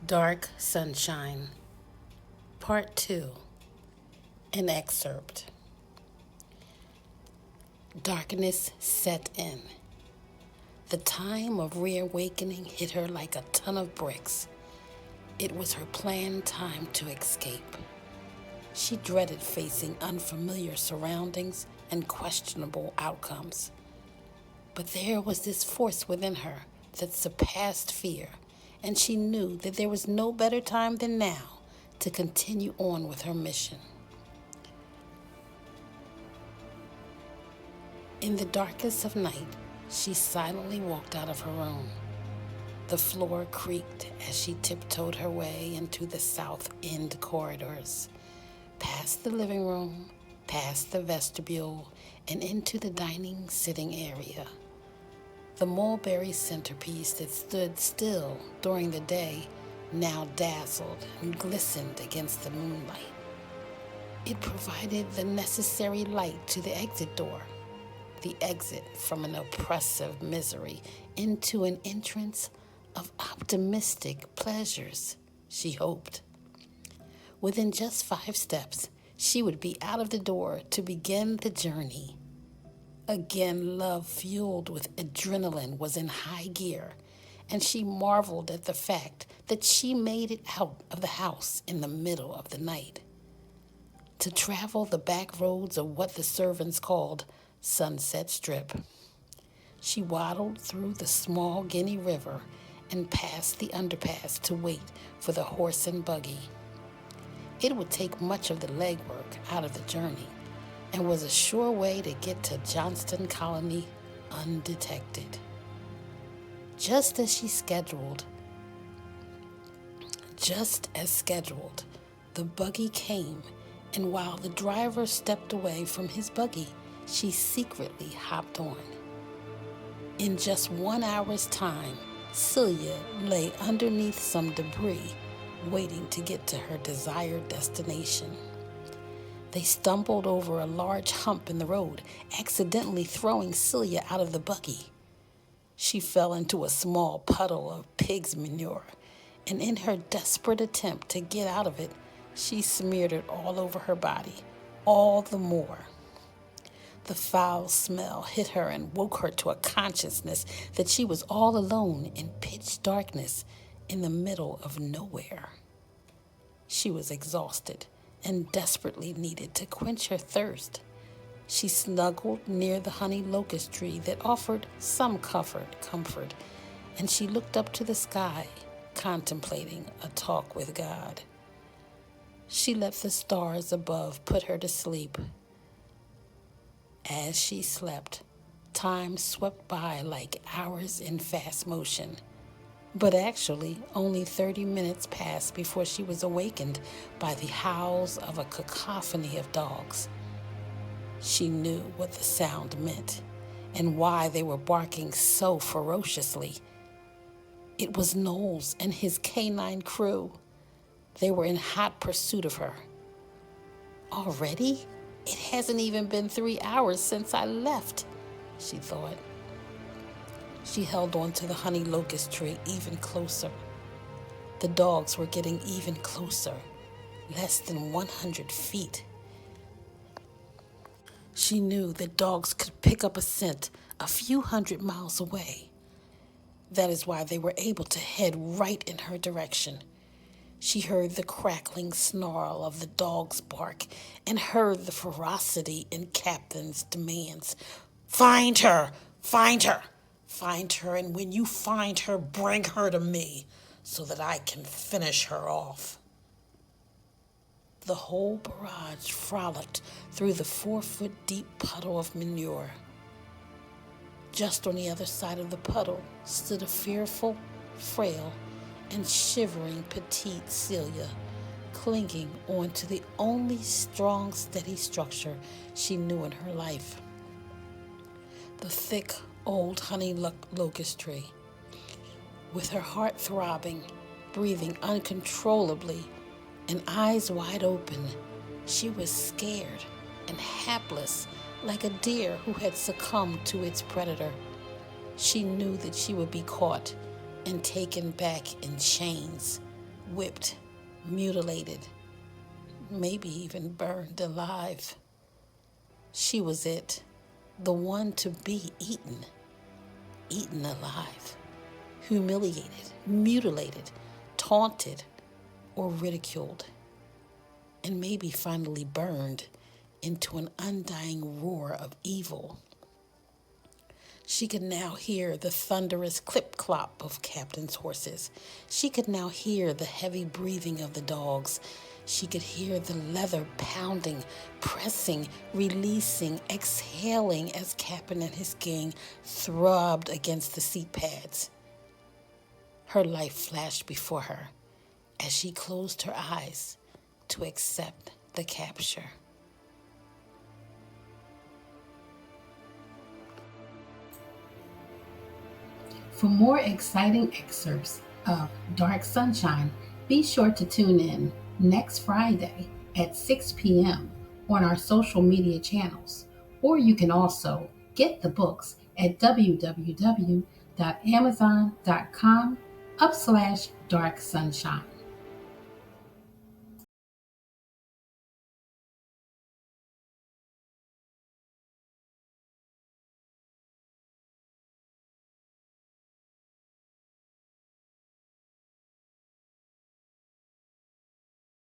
Dark Sunshine, Part 2, an excerpt. Darkness set in. The time of reawakening hit her like a ton of bricks. It was her planned time to escape. She dreaded facing unfamiliar surroundings and questionable outcomes. But there was this force within her that surpassed fear, and she knew that there was no better time than now to continue on with her mission. In the darkest of night, she silently walked out of her room. The floor creaked as she tiptoed her way into the south end corridors, past the living room, past the vestibule, and into the dining sitting area. The mulberry centerpiece that stood still during the day now dazzled and glistened against the moonlight. It provided the necessary light to the exit door, the exit from an oppressive misery into an entrance of optimistic pleasures, she hoped. Within just 5 steps, she would be out of the door to begin the journey. Again, love fueled with adrenaline was in high gear, and she marveled at the fact that she made it out of the house in the middle of the night. To travel the back roads of what the servants called Sunset Strip. She waddled through the small Guinea River and past the underpass to wait for the horse and buggy. It would take much of the legwork out of the journey and was a sure way to get to Johnston Colony undetected. Just as scheduled, the buggy came, and while the driver stepped away from his buggy, she secretly hopped on. In just 1 hour's time, Celia lay underneath some debris, waiting to get to her desired destination. They stumbled over a large hump in the road, accidentally throwing Celia out of the buggy. She fell into a small puddle of pig's manure, and in her desperate attempt to get out of it, she smeared it all over her body, all the more. The foul smell hit her and woke her to a consciousness that she was all alone in pitch darkness in the middle of nowhere. She was exhausted and desperately needed to quench her thirst. She snuggled near the honey locust tree that offered some comfort, and she looked up to the sky, contemplating a talk with God. She let the stars above put her to sleep. As she slept, time swept by like hours in fast motion. But actually, only 30 minutes passed before she was awakened by the howls of a cacophony of dogs. She knew what the sound meant and why they were barking so ferociously. It was Knowles and his canine crew. They were in hot pursuit of her. Already? It hasn't even been 3 hours since I left, she thought. She held on to the honey locust tree even closer. The dogs were getting even closer, less than 100 feet. She knew that dogs could pick up a scent a few hundred miles away. That is why they were able to head right in her direction. She heard the crackling snarl of the dog's bark and heard the ferocity in Captain's demands. Find her! Find her! Find her, and when you find her, bring her to me so that I can finish her off. The whole barrage frolicked through the 4-foot-deep puddle of manure. Just on the other side of the puddle stood a fearful, frail, and shivering petite Celia, clinging onto the only strong, steady structure she knew in her life. The thick, old honey locust tree. With her heart throbbing, breathing uncontrollably, and eyes wide open, she was scared and hapless, like a deer who had succumbed to its predator. She knew that she would be caught and taken back in chains. whipped, mutilated, maybe even burned alive. She was it, the one to be eaten alive, humiliated, mutilated, taunted, or ridiculed, and maybe finally burned into an undying roar of evil. She could now hear the thunderous clip-clop of Captain's horses. She could now hear the heavy breathing of the dogs. She could hear the leather pounding, pressing, releasing, exhaling as Captain and his gang throbbed against the seat pads. Her life flashed before her as she closed her eyes to accept the capture. For more exciting excerpts of Dark Sunshine, be sure to tune in next Friday at 6 p.m. on our social media channels, or you can also get the books at www.amazon.com/dark sunshine.